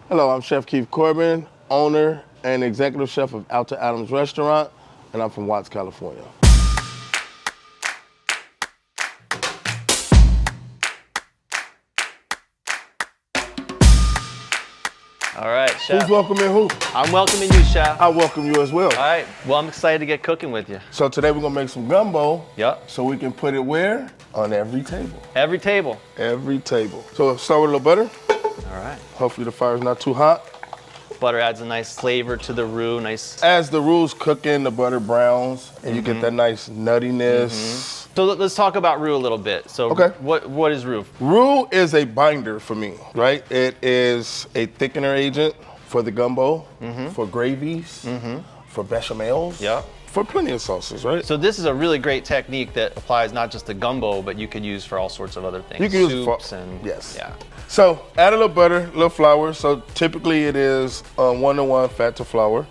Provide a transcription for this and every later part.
Hello, I'm Chef Keith Corbin, owner and executive chef of Alta Adams Restaurant, and I'm from Watts, California. All right, Chef. Who's welcoming who? I'm welcoming you, Chef. I welcome you as well. All right. Well, I'm excited to get cooking with you. So today we're gonna make some gumbo. Yep. So we can put it where? On every table. Every table. Every table. So start with a little butter. All right. Hopefully the fire's not too hot. Butter adds a nice flavor to the roux. Nice. As the roux's cooking, the butter browns, and you get that nice nuttiness. So let's talk about roux a little bit. So Okay. what is roux? Roux is a binder for me, right? It is a thickener agent for the gumbo, for gravies, for bechamels, Yep. for plenty of sauces, right? So this is a really great technique that applies not just to gumbo, but you could use for all sorts of other things. You can use it for- soups and yes. Yeah. So add a little butter, a little flour. So typically it is 1-to-1 fat to flour.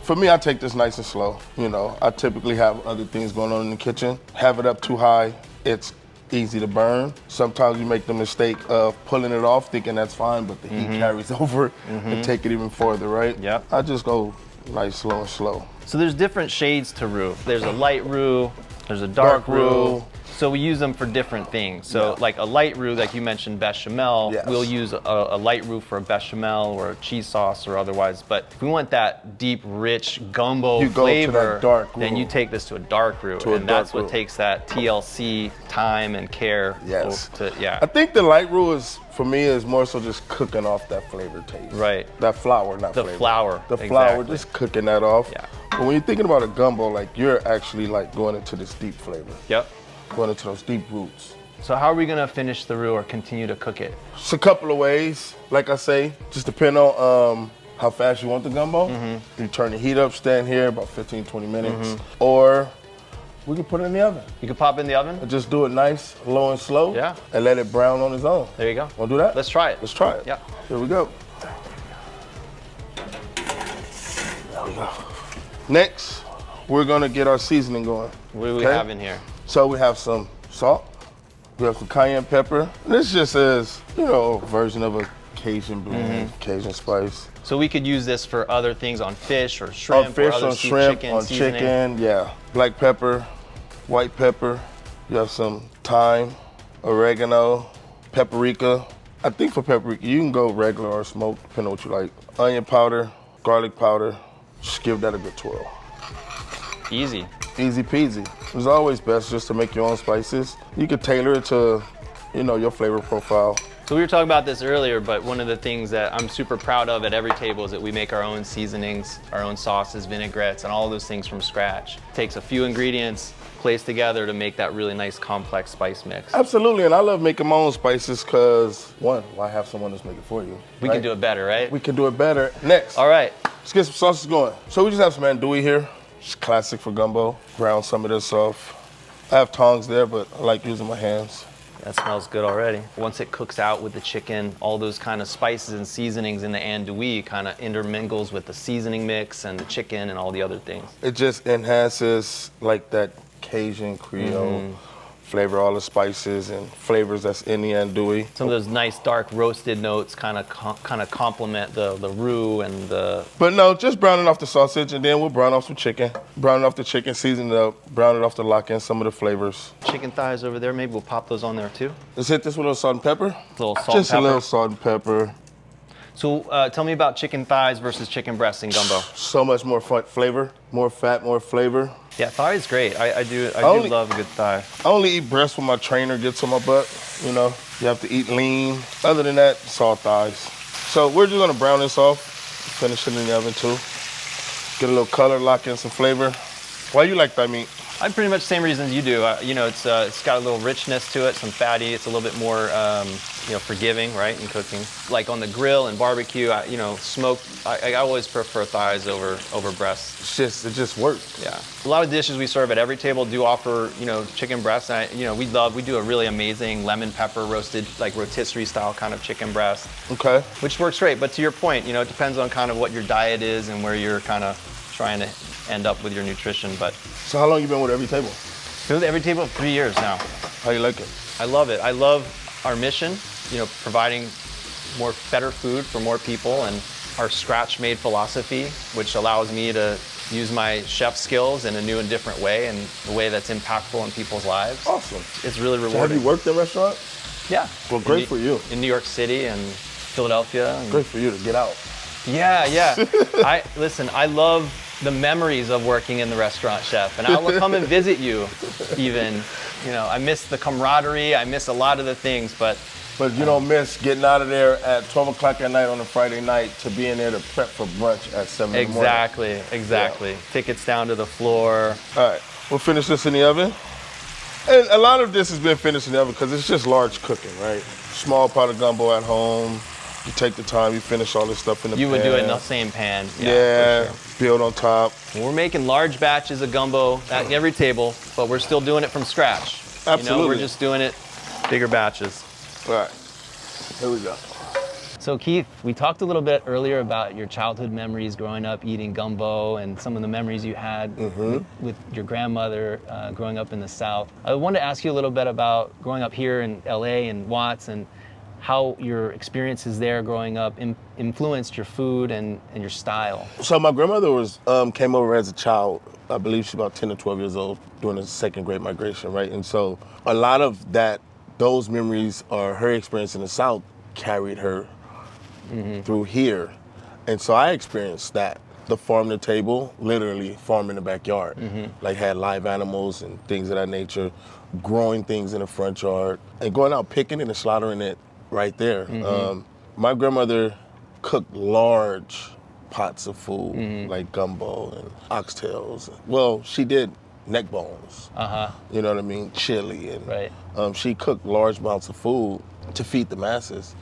For me, I take this nice and slow. You know, I typically have other things going on in the kitchen. Have it up too high, it's easy to burn. Sometimes you make the mistake of pulling it off, thinking that's fine, but the heat carries over and take it even further, right? Yep. I just go nice, slow and slow. So there's different shades to roux. There's a light roux, there's a dark roux. So we use them for different things. So like a light roux, like you mentioned bechamel, Yes. we'll use a light roux for a bechamel or a cheese sauce or otherwise. But if we want that deep, rich gumbo You go to flavor, that dark then roux. you take this to a dark roux. To a and dark that's what roux. takes that TLC time and care. Yes. Yeah. I think the light roux is, for me, is more so just cooking off that flavor taste. Right. That flour, not The flavor. flour, The flour, exactly. just cooking that off. Yeah. But when you're thinking about a gumbo, like you're actually like going into this deep flavor, Yep. going into those deep roots. So how are we gonna finish the roux or continue to cook it? It's a couple of ways. Like I say, just depend on how fast you want the gumbo. You turn the heat up, stand here about 15, 20 minutes. Or we can put it in the oven. You can pop it in the oven? And just do it nice, low and slow. Yeah. And let it brown on its own. There you go. Wanna do that? Let's try it. Let's try it. Yeah. Here we go. There we go. Next, we're gonna get our seasoning going. What do we Okay. have in here? So we have some salt, we have some cayenne pepper. This just is, you know, a version of a Cajun blend, Cajun spice. So we could use this for other things on fish or shrimp On fish, or other on shrimp, on seasoning. chicken, yeah. Black pepper, white pepper. You have some thyme, oregano, paprika. I think for paprika, you can go regular or smoked, depending on what you like. Onion powder, garlic powder. Just give that a good twirl. Easy. Easy peasy. It's always best just to make your own spices. You can tailor it to, you know, your flavor profile. So we were talking about this earlier, but one of the things that I'm super proud of at Everytable is that we make our own seasonings, our own sauces, vinaigrettes, and all those things from scratch. Takes a few ingredients, placed together to make that really nice complex spice mix. Absolutely, and I love making my own spices because, one, why have someone that's make it for you? We can do it better, right? We can do it better. Next, All right. let's get some sauces going. So we just have some andouille here. It's classic for gumbo. Brown some of this off. I have tongs there, but I like using my hands. That smells good already. Once it cooks out with the chicken, all those kind of spices and seasonings in the andouille kind of intermingles with the seasoning mix and the chicken and all the other things. It just enhances like that Cajun Creole flavor, all the spices and flavors that's in the andouille. Some of those nice dark roasted notes kind of complement the roux and the. But no, just browning off the sausage, and then we'll brown off some chicken. Brown off the chicken, season it up, brown it off to lock in some of the flavors. Chicken thighs over there, maybe we'll pop those on there too. Let's hit this with a little salt and pepper. A little salt Just and pepper. a little salt and pepper. So tell me about chicken thighs versus chicken breasts in gumbo. So much more flavor, more fat, more flavor. Yeah, thigh is great. I do Only- love a good thigh. I only eat breast when my trainer gets on my butt, you know. You have to eat lean. Other than that, it's all thighs. So we're just gonna brown this off, finish it in the oven too. Get a little color, lock in some flavor. Why you like thigh meat? I'm pretty much the same reasons you do. You know, it's got a little richness to it, some fatty. It's a little bit more, you know, forgiving, right, in cooking. Like on the grill and barbecue, you know, smoked. I always prefer thighs over breasts. It just works. Yeah. A lot of dishes we serve at Everytable do offer, you know, chicken breasts. And you know, we do a really amazing lemon pepper roasted, like rotisserie style kind of chicken breast. Okay. Which works great. But to your point, you know, it depends on kind of what your diet is and where you're kind of trying to end up with your nutrition. But So how long you been with Everytable? been with Everytable 3 years now. How you like it? I love it. I love our mission, you know, providing better food for more people, and our scratch-made philosophy, which allows me to use my chef skills in a new and different way, and a way that's impactful in people's lives. Awesome. It's really rewarding. So have you worked in restaurants? Yeah. Well, great for you. In New York City and Philadelphia. And great for you to get out. Yeah. Listen, I love the memories of working in the restaurant, chef, and I'll come and visit you even. You know, I miss the camaraderie, I miss a lot of the things, but you don't miss getting out of there at 12 o'clock at night on a Friday night to being there to prep for brunch at 7 in the morning. Exactly. Yeah. Tickets down to the floor. All right, we'll finish this in the oven. And a lot of this has been finished in the oven because it's just large cooking, right? Small pot of gumbo at home. You take the time, you finish all this stuff in the pan. You would do it in the same pan. Yeah, sure. Build on top. We're making large batches of gumbo at Everytable, but we're still doing it from scratch. Absolutely. You know, we're just doing it bigger batches. All right, here we go. So Keith, we talked a little bit earlier about your childhood memories growing up eating gumbo and some of the memories you had with your grandmother growing up in the South. I wanted to ask you a little bit about growing up here in LA and Watts, and how your experiences there growing up influenced your food and your style. So my grandmother came over as a child. I believe she's about 10 or 12 years old during the second Great Migration, right? And so a lot of those memories or her experience in the South carried her through here. And so I experienced that. The farm to table, literally farm in the backyard. Like had live animals and things of that nature, growing things in the front yard, and going out picking it and slaughtering it right there. My grandmother cooked large pots of food, like gumbo and oxtails. Well, she did neck bones. You know what I mean? Chili. And she cooked large amounts of food to feed the masses.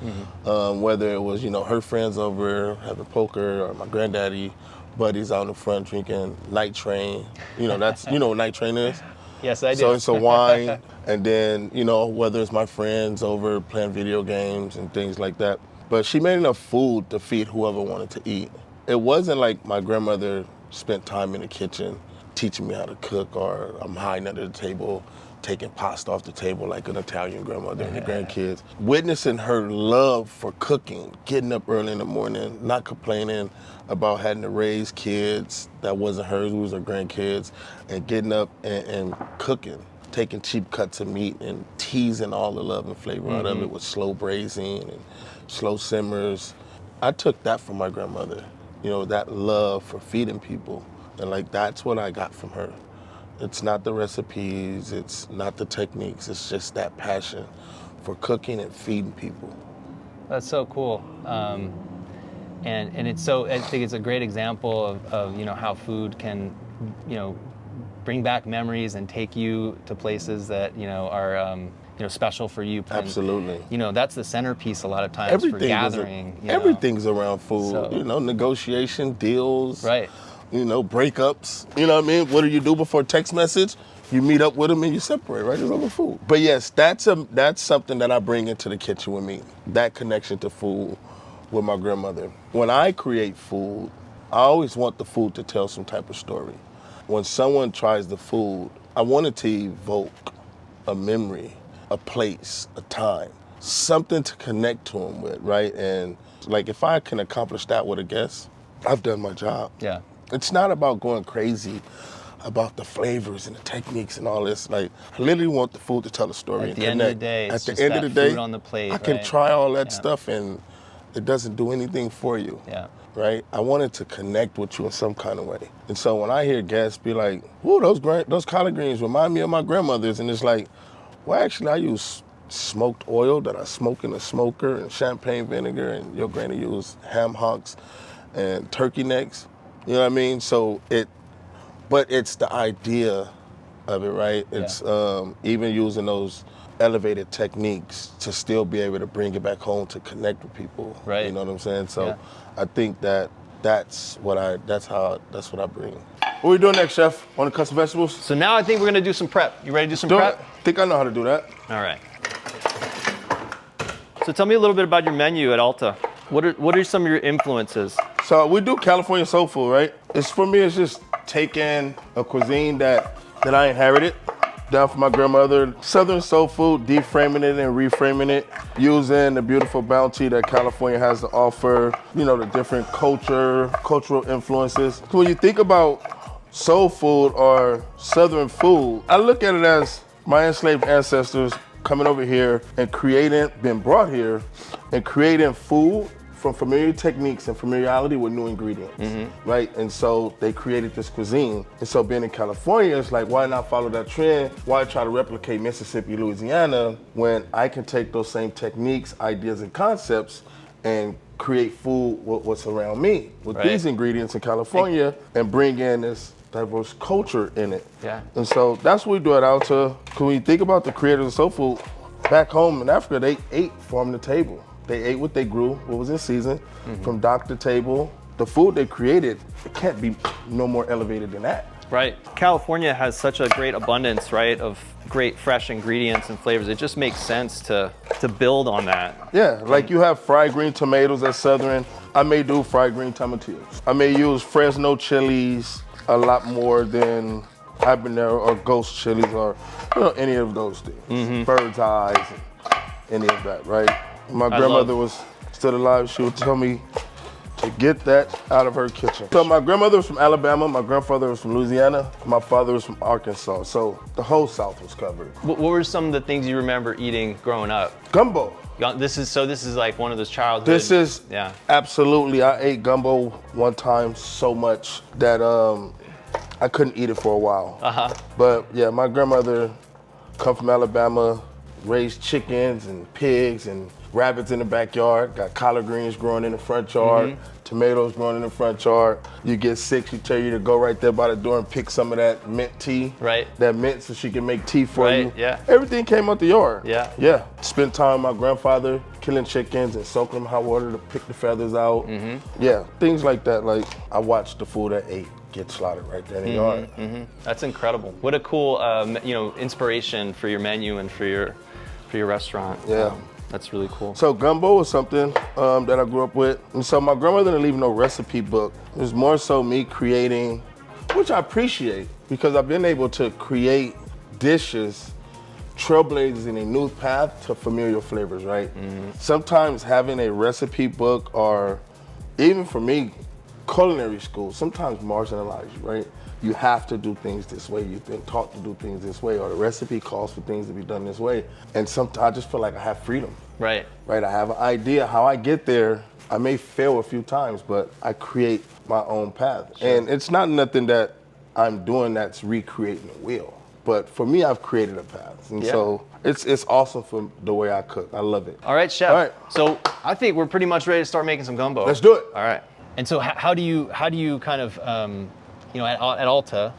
Whether it was, her friends over having poker, or my granddaddy buddies out in the front drinking night train. That's you know what night train is? Yes, I do. So it's a wine, and then, whether it's my friends over playing video games and things like that. But she made enough food to feed whoever wanted to eat. It wasn't like my grandmother spent time in the kitchen teaching me how to cook, or I'm hiding under the table, taking pasta off the table like an Italian grandmother and the grandkids. Witnessing her love for cooking, getting up early in the morning, not complaining about having to raise kids that wasn't hers, it was her grandkids, and getting up and cooking, taking cheap cuts of meat and teasing all the love and flavor out of it with slow braising and slow simmers. I took that from my grandmother, that love for feeding people. And that's what I got from her. It's not the recipes, it's not the techniques, it's just that passion for cooking and feeding people. That's so cool. And it's I think it's a great example of how food can, bring back memories and take you to places that, are, special for you. Absolutely. That's the centerpiece a lot of times for gathering. Everything's around food, negotiation, deals. Right. Breakups, you know what I mean? What do you do before text message? You meet up with them and you separate, right? It's over food. But yes, that's something that I bring into the kitchen with me, that connection to food with my grandmother. When I create food, I always want the food to tell some type of story. When someone tries the food, I want it to evoke a memory, a place, a time, something to connect to them with, right? And if I can accomplish that with a guest, I've done my job. Yeah. It's not about going crazy about the flavors and the techniques and all this. I literally want the food to tell a story. At the end of the day, it's just that food on the plate. I can try all that stuff and it doesn't do anything for you. Yeah. Right? I want it to connect with you in some kind of way. And so when I hear guests be like, "Ooh, those collard greens remind me of my grandmother's," and it's like, well, actually, I use smoked oil that I smoke in a smoker and champagne vinegar, and your granny used ham hocks and turkey necks. You know what I mean? So but it's the idea of it, right? It's even using those elevated techniques to still be able to bring it back home to connect with people. Right. You know what I'm saying? So I think that's what I bring. What are we doing next, Chef? Want to cut some vegetables? So now I think we're gonna do some prep. You ready to do some prep? I think I know how to do that. All right. So tell me a little bit about your menu at Alta. What are some of your influences? So we do California soul food, right? For me, it's just taking a cuisine that I inherited down for my grandmother. Southern soul food, deframing it and reframing it, using the beautiful bounty that California has to offer, you know, the different cultural influences. So when you think about soul food or Southern food, I look at it as my enslaved ancestors coming over here and being brought here and creating food from familiar techniques and familiarity with new ingredients, right? And so they created this cuisine. And so being in California, it's like, why not follow that trend? Why try to replicate Mississippi, Louisiana, when I can take those same techniques, ideas, and concepts and create food with what's around me with these ingredients in California and bring in this diverse culture in it. Yeah. And so that's what we do at Alta. When you think about the creators of soul food, back home in Africa, they ate from the table. They ate what they grew, what was in season, from dock to table. The food they created, it can't be no more elevated than that. Right. California has such a great abundance, right, of great fresh ingredients and flavors. It just makes sense to build on that. Yeah, like you have fried green tomatoes at Southern. I may do fried green tomatillos. I may use Fresno chilies a lot more than habanero or ghost chilies or any of those things. Bird's eyes, and any of that, right? My grandmother was still alive. She would tell me to get that out of her kitchen. So my grandmother was from Alabama, my grandfather was from Louisiana, my father was from Arkansas. So the whole South was covered. What were some of the things you remember eating growing up? Gumbo. This is like one of those childhood. This is absolutely. I ate gumbo one time so much that I couldn't eat it for a while. But yeah, my grandmother come from Alabama, raised chickens and pigs and rabbits in the backyard, got collard greens growing in the front yard, tomatoes growing in the front yard. You get sick, she tell you to go right there by the door and pick some of that mint tea. Right. That mint so she can make tea for you. Yeah. Everything came out the yard. Yeah. Yeah. Spent time with my grandfather killing chickens and soaking them in hot water to pick the feathers out. Yeah, things like that. Like I watched the food I ate get slaughtered right there in the yard. That's incredible. What a cool inspiration for your menu and for your restaurant. Yeah. That's really cool. So gumbo was something that I grew up with. And so my grandmother didn't leave no recipe book. It was more so me creating, which I appreciate because I've been able to create dishes, trailblazing a new path to familiar flavors, right? Sometimes having a recipe book or even for me, culinary school sometimes marginalize you, right? You have to do things this way. You've been taught to do things this way, or the recipe calls for things to be done this way. And sometimes I just feel like I have freedom. Right. Right, I have an idea how I get there. I may fail a few times, but I create my own path. Sure. And it's not nothing that I'm doing that's recreating the wheel. But for me, I've created a path. And so it's awesome for the way I cook. I love it. All right, Chef. All right. So I think we're pretty much ready to start making some gumbo. Let's do it. All right. And so how do you kind of, at Alta,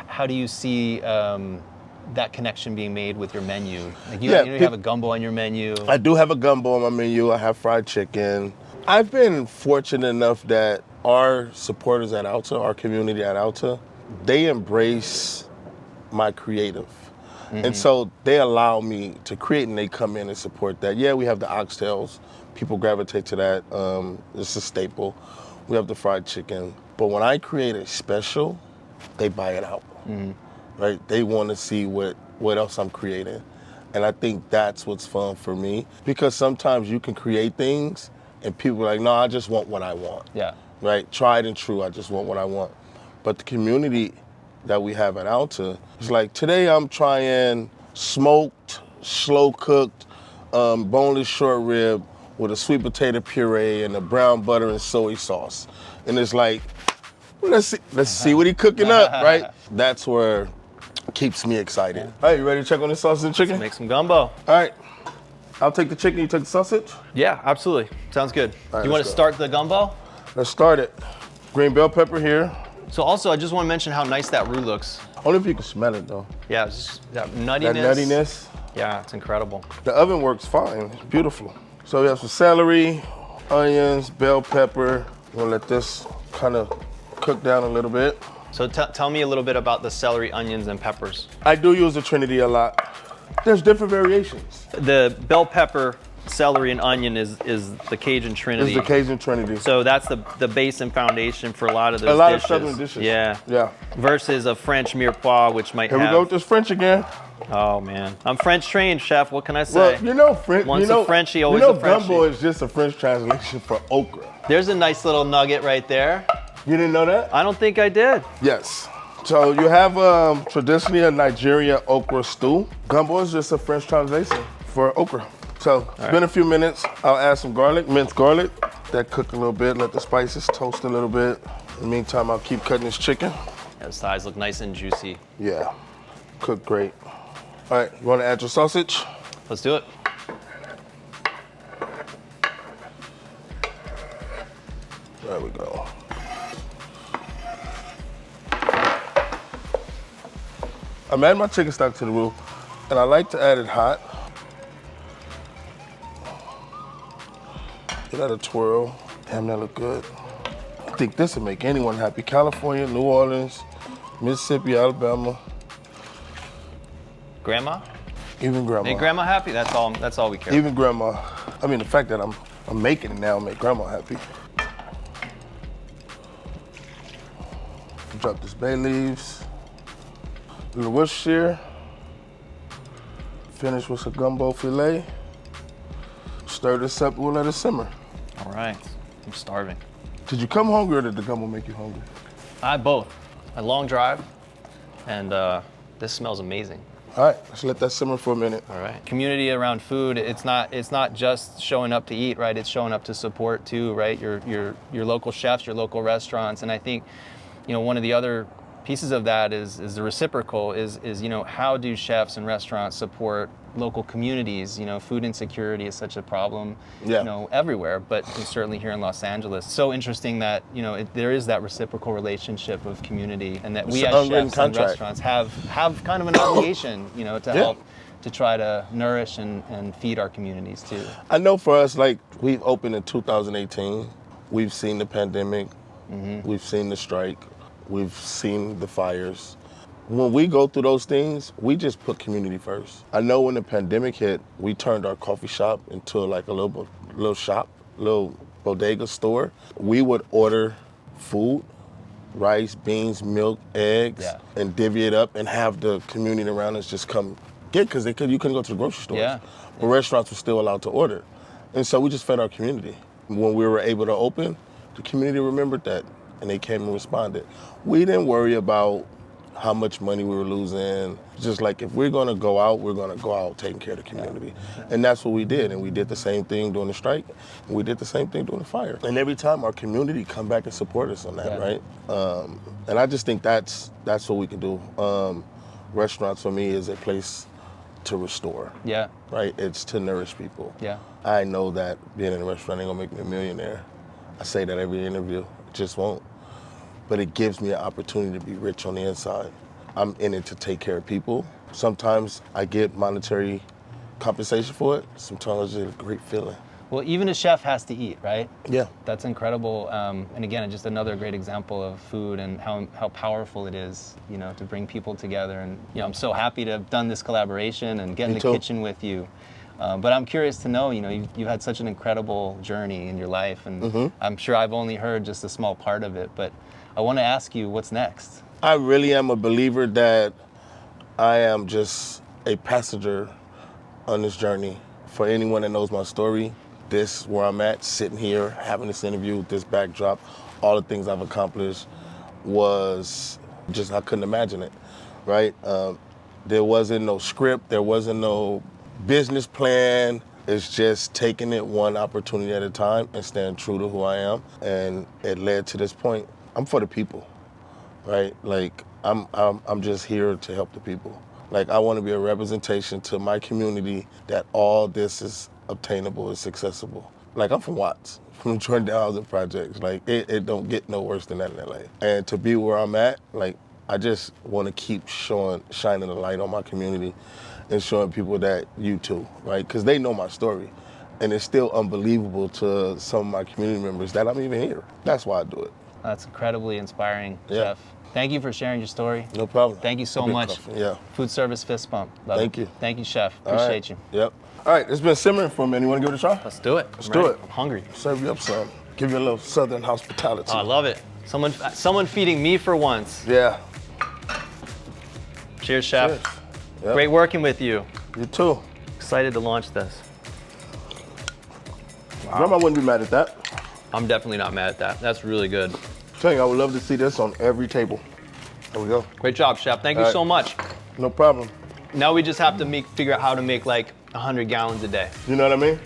how do you see that connection being made with your menu? Like you have a gumbo on your menu. I do have a gumbo on my menu. I have fried chicken. I've been fortunate enough that our supporters at Alta, our community at Alta, they embrace my creative. And so they allow me to create and they come in and support that. Yeah, we have the oxtails. People gravitate to that. It's a staple. We have the fried chicken. But when I create a special, they buy it out, right? They want to see what else I'm creating. And I think that's what's fun for me because sometimes you can create things and people are like, no, I just want what I want. Yeah. Right? Tried and true, I just want what I want. But the community that we have at Alta is like, today I'm trying smoked, slow cooked, boneless short rib with a sweet potato puree and a brown butter and soy sauce. And it's like, let's see what he cooking up, right? That's where it keeps me excited. All right, you ready to check on the sausage and chicken? Let's make some gumbo. All right, I'll take the chicken, you take the sausage? Yeah, absolutely. Sounds good. All right, you want to start the gumbo? Let's start it. Green bell pepper here. So also, I just want to mention how nice that roux looks. Only if you can smell it though. Yeah, it's just that nuttiness. That nuttiness. Yeah, it's incredible. The oven works fine, it's beautiful. So we have some celery, onions, bell pepper. I'm gonna let this kind of cook down a little bit. So tell me a little bit about the celery, onions, and peppers. I do use the Trinity a lot. There's different variations. The bell pepper celery and onion is the Cajun Trinity. It's the Cajun Trinity. So that's the base and foundation for a lot of those a lot dishes. of Southern dishes. Yeah. Yeah. Versus a French mirepoix, which might Here have... we go with this French again. Oh, man. I'm French trained, chef. What can I say? Well, you know, French. Once a Frenchie, always you know, a Frenchie. Gumbo is just a French translation for okra. There's a nice little nugget right there. You didn't know that? I don't think I did. Yes. So you have traditionally a Nigeria okra stew. Gumbo is just a French translation for okra. So it's been a few minutes. I'll add some garlic, minced garlic. That cook a little bit, let the spices toast a little bit. In the meantime, I'll keep cutting this chicken. Yeah, the thighs look nice and juicy. Yeah, cook great. All right, you wanna add your sausage? Let's do it. There we go. I'm adding my chicken stock to the roux, and I like to add it hot. Give that a twirl. Damn, that look good. I think this will make anyone happy. California, New Orleans, Mississippi, Alabama, Grandma? even grandma. Make grandma happy? That's all we care. Even grandma. I mean, the fact that I'm making it now make grandma happy. Drop this bay leaves. A little Worcestershire. Finish with some gumbo filet. Stir this up, we'll let it simmer. All right. I'm starving. Did you come hungry or did the gumbo make you hungry? I both. A long drive, and this smells amazing. All right, let's let that simmer for a minute. All right. Community around food. It's not just showing up to eat, right? It's showing up to support too, right? Your local chefs, your local restaurants, and I think, one of the other pieces of that is the reciprocal. Is how do chefs and restaurants support local communities? Food insecurity is such a problem, everywhere, but certainly here in Los Angeles. So interesting that there is that reciprocal relationship of community, and that we as chefs and restaurants have kind of an obligation, to help to try to nourish and feed our communities too. I know for us, like we've opened in 2018, we've seen the pandemic, we've seen the strike, we've seen the fires. When we go through those things, we just put community first. I know when the pandemic hit, we turned our coffee shop into like a little shop, little bodega store. We would order food, rice, beans, milk, eggs, and divvy it up and have the community around us just come get, because you couldn't go to the grocery stores. Yeah. But restaurants were still allowed to order. And so we just fed our community. When we were able to open, the community remembered that and they came and responded. We didn't worry about how much money we were losing. Just like, if we're gonna go out taking care of the community. And that's what we did. And we did the same thing during the strike, and we did the same thing during the fire. And every time our community come back and support us on that, right? And I just think that's what we can do. Restaurants for me is a place to restore. Yeah. Right? It's to nourish people. Yeah. I know that being in a restaurant ain't gonna make me a millionaire. I say that every interview, it just won't. But it gives me an opportunity to be rich on the inside. I'm in it to take care of people. Sometimes I get monetary compensation for it. Sometimes it's a great feeling. Well, even a chef has to eat, right? Yeah. That's incredible. And again, just another great example of food and how powerful it is, to bring people together. And I'm so happy to have done this collaboration and get in the kitchen with you. But I'm curious to know, you've had such an incredible journey in your life, and I'm sure I've only heard just a small part of it, but I want to ask you, what's next? I really am a believer that I am just a passenger on this journey. For anyone that knows my story, this where I'm at, sitting here, having this interview, this backdrop, all the things I've accomplished was just, I couldn't imagine it, right? There wasn't no script, there wasn't no business plan. It's just taking it one opportunity at a time and staying true to who I am. And it led to this point. I'm for the people, right? Like, I'm just here to help the people. Like, I want to be a representation to my community that all this is obtainable, it's accessible. Like, I'm from Watts, from Jordan Housing Projects. Like, it don't get no worse than that in LA. And to be where I'm at, like, I just want to keep shining the light on my community and showing people that you too, right? Because they know my story. And it's still unbelievable to some of my community members that I'm even here. That's why I do it. That's incredibly inspiring, Chef. Thank you for sharing your story. No problem. Thank you so much. Yeah. Food service fist bump. Love Thank it. you. Thank you, Chef. Appreciate you. Yep. All right, it's been simmering for a minute. You want to give it a try? Let's do it. Let's do it. I'm hungry. Serve you up some. Give you a little southern hospitality. Oh, I love it. Someone feeding me for once. Yeah. Cheers, chef. Cheers. Yep. Great working with you. You too. Excited to launch this. Wow. Grandma wouldn't be mad at that. I'm definitely not mad at that. That's really good. I'm telling you, I would love to see this on every table. There we go. Great job, chef. Thank you so much. No problem. Now we just have to figure out how to make like 100 gallons a day. You know what I mean?